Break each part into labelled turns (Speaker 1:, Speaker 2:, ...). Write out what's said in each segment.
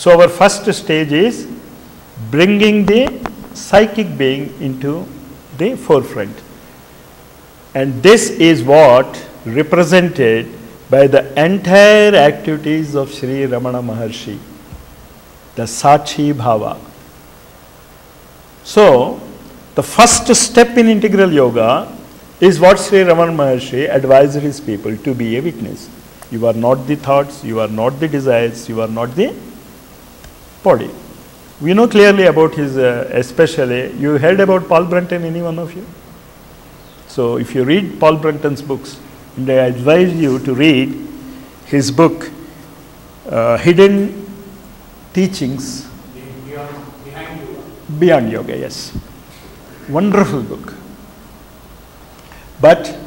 Speaker 1: So our first stage is bringing the psychic being into the forefront. And this is what represented by the entire activities of Sri Ramana Maharshi, the Sachi Bhava. So, the first step in integral yoga is what Sri Ramana Maharshi advised his people to be a witness. You are not the thoughts, you are not the desires, you are not the body. We know clearly about his, especially, you heard about Paul Brunton, any one of you? So, if you read Paul Brunton's books, and I advise you to read his book, Hidden Teachings Beyond Yoga, yes. Wonderful book. But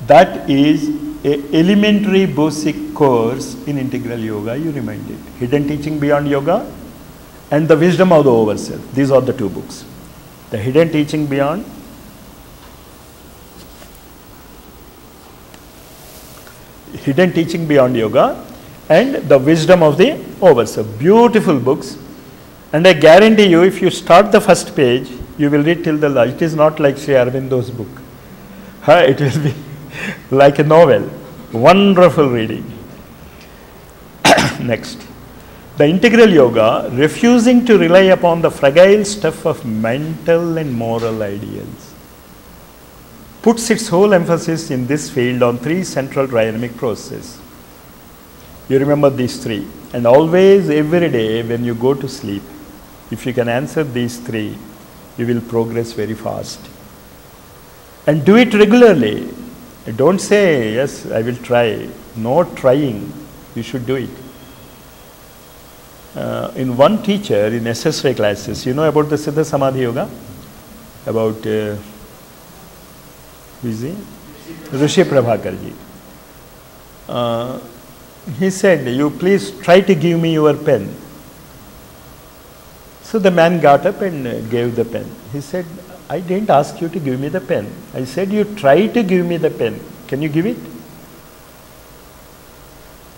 Speaker 1: that is an elementary basic course in integral yoga, you remind it. Hidden Teaching Beyond Yoga and The Wisdom of the Overself. These are the two books. The Hidden Teaching Beyond Yoga and The Wisdom of the Overself. Beautiful books. And I guarantee you, if you start the first page, you will read till the last. It is not like Sri Aurobindo's book. It will be like a novel. Wonderful reading. Next. The integral yoga, refusing to rely upon the fragile stuff of mental and moral ideals, puts its whole emphasis in this field on three central dynamic processes. You remember these three. And always, every day, when you go to sleep, if you can answer these three, you will progress very fast. And do it regularly. Don't say, yes, I will try. No trying. You should do it. In one teacher in SSY classes, you know about the Siddha Samadhi Yoga? About, who is he? Rishi Prabhakar ji. He said, you please try to give me your pen. So the man got up and gave the pen. He said, I didn't ask you to give me the pen. I said, you try to give me the pen. Can you give it?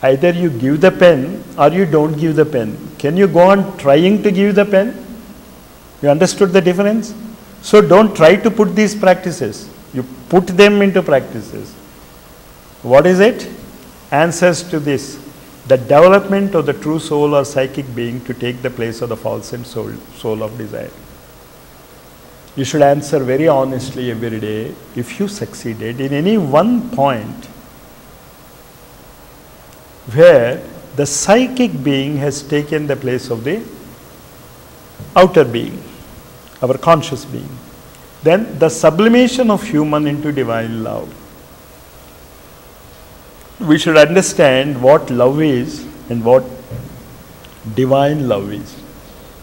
Speaker 1: Either you give the pen or you don't give the pen. Can you go on trying to give the pen? You understood the difference? So don't try to put these practices. You put them into practices. What is it? Answers to this. The development of the true soul or psychic being to take the place of the false and soul of desire. You should answer very honestly every day. If you succeeded in any one point where the psychic being has taken the place of the outer being, our conscious being, then the sublimation of human into divine love. We should understand what love is and what divine love is.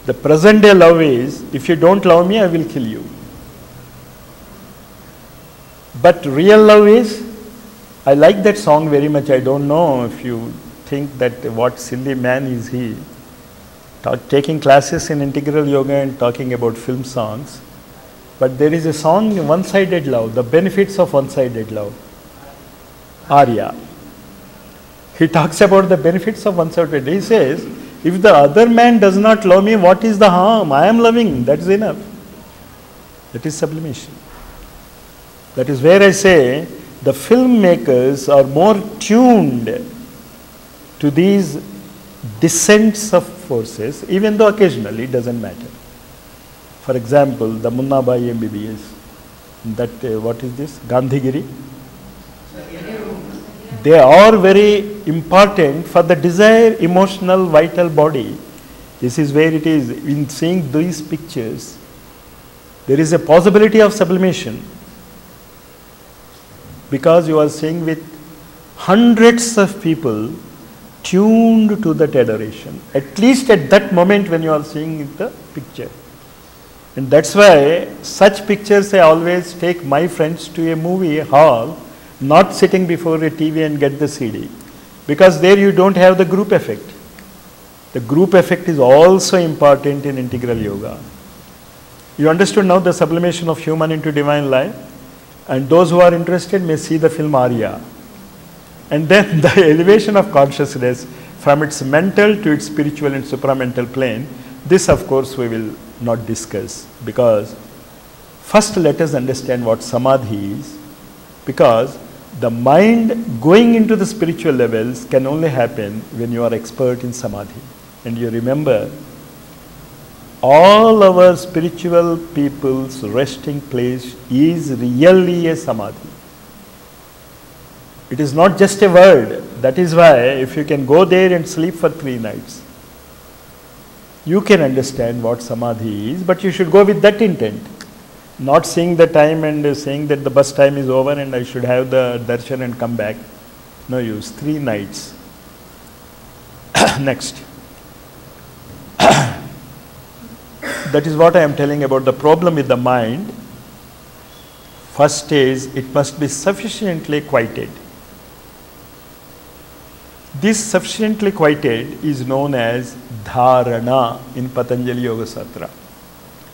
Speaker 1: The present day love is, if you don't love me, I will kill you. But real love is, I like that song very much. I don't know if you think that what silly man is he, taking classes in integral yoga and talking about film songs. But there is a song, One-Sided Love, the benefits of one-sided love. Arya. He talks about the benefits of one-sided. He says, if the other man does not love me, what is the harm? I am loving, that is enough. That is sublimation. That is where I say, the filmmakers are more tuned to these descents of forces, even though occasionally it doesn't matter. For example, the Munna Bhai MBBS, that what is this? Gandhigiri. They are very important for the desire, emotional, vital body. This is where it is. In seeing these pictures, there is a possibility of sublimation. Because you are seeing with hundreds of people tuned to that adoration, at least at that moment when you are seeing the picture. And that's why such pictures I always take my friends to a movie hall, not sitting before a TV and get the CD. Because there you don't have the group effect. The group effect is also important in integral yoga. You understood now the sublimation of human into divine life? And those who are interested may see the film Arya. And then the elevation of consciousness from its mental to its spiritual and supramental plane. This of course we will not discuss, because first let us understand what samadhi is, because the mind going into the spiritual levels can only happen when you are expert in samadhi. And you remember, all our spiritual people's resting place is really a samadhi. It is not just a word. That is why if you can go there and sleep for 3 nights, you can understand what samadhi is, but you should go with that intent. Not seeing the time and saying that the bus time is over and I should have the darshan and come back. No use. 3 nights. Next. That is what I am telling about the problem with the mind. First is, it must be sufficiently quieted. This sufficiently quieted is known as dharana in Patanjali Yoga Sutra.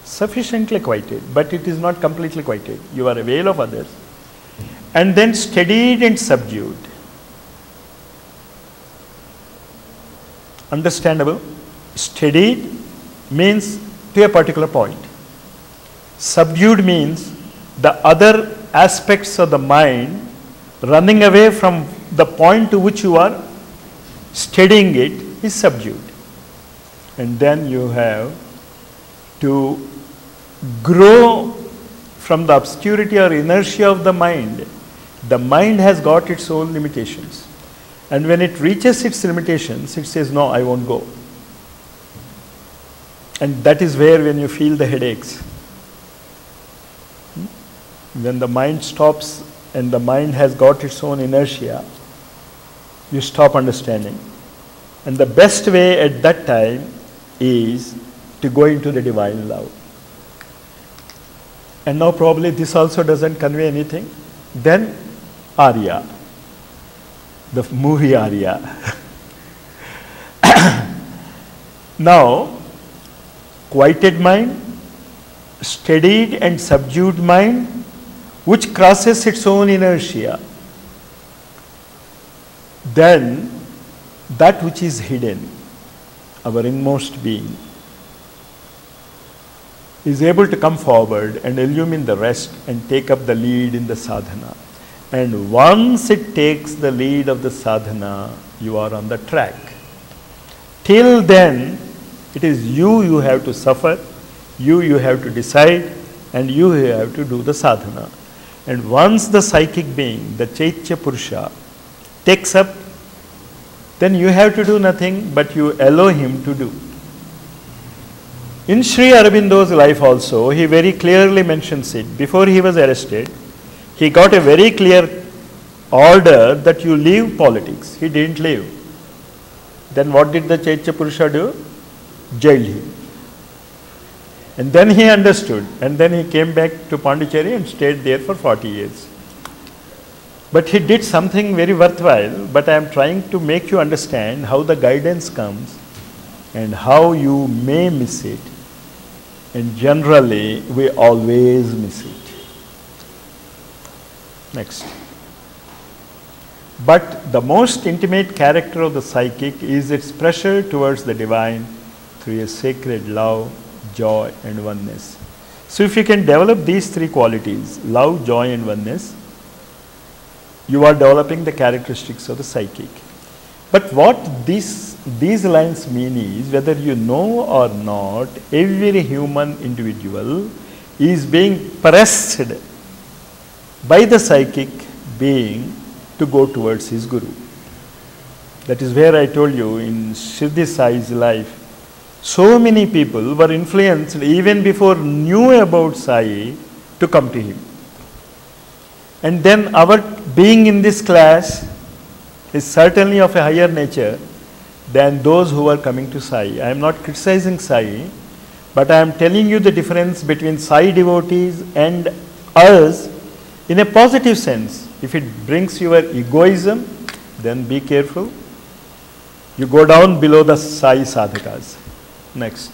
Speaker 1: Sufficiently quieted, but it is not completely quieted. You are aware of others. And then steadied and subdued. Understandable? Steadied means to a particular point. Subdued means the other aspects of the mind running away from the point to which you are steadying it is subdued. And then you have to grow from the obscurity or inertia of the mind. The mind has got its own limitations. And when it reaches its limitations, it says, no, I won't go. And that is where when you feel the headaches. When the mind stops and the mind has got its own inertia, you stop understanding. And the best way at that time is to go into the divine love. And now probably this also doesn't convey anything. Then Arya, the movie Arya. Now, quieted mind, steadied and subdued mind, which crosses its own inertia. Then that which is hidden, our inmost being, is able to come forward and illumine the rest and take up the lead in the sadhana. And once it takes the lead of the sadhana, you are on the track. Till then, it is you have to suffer, you have to decide, and you have to do the sadhana. And once the psychic being, the Chaitya Purusha, takes up, then you have to do nothing, but you allow him to do. In Sri Aurobindo's life also, he very clearly mentions it. Before he was arrested, he got a very clear order that you leave politics. He didn't leave. Then what did the Chaitya Purusha do? Jailed him. And then he understood, and then he came back to Pondicherry and stayed there for 40 years. But he did something very worthwhile, but I am trying to make you understand how the guidance comes and how you may miss it. And generally, we always miss it. Next. But the most intimate character of the psychic is its pressure towards the divine through a sacred love, joy and oneness. So if you can develop these 3 qualities, love, joy and oneness, you are developing the characteristics of the psychic. But what these lines mean is, whether you know or not, every human individual is being pressed by the psychic being to go towards his guru. That is where I told you in Siddhi Sai's life, so many people were influenced even before knew about Sai to come to him. And then our being in this class is certainly of a higher nature than those who are coming to Sai. I am not criticizing Sai, but I am telling you the difference between Sai devotees and us in a positive sense. If it brings your egoism, then be careful. You go down below the Sai sadhakas. Next.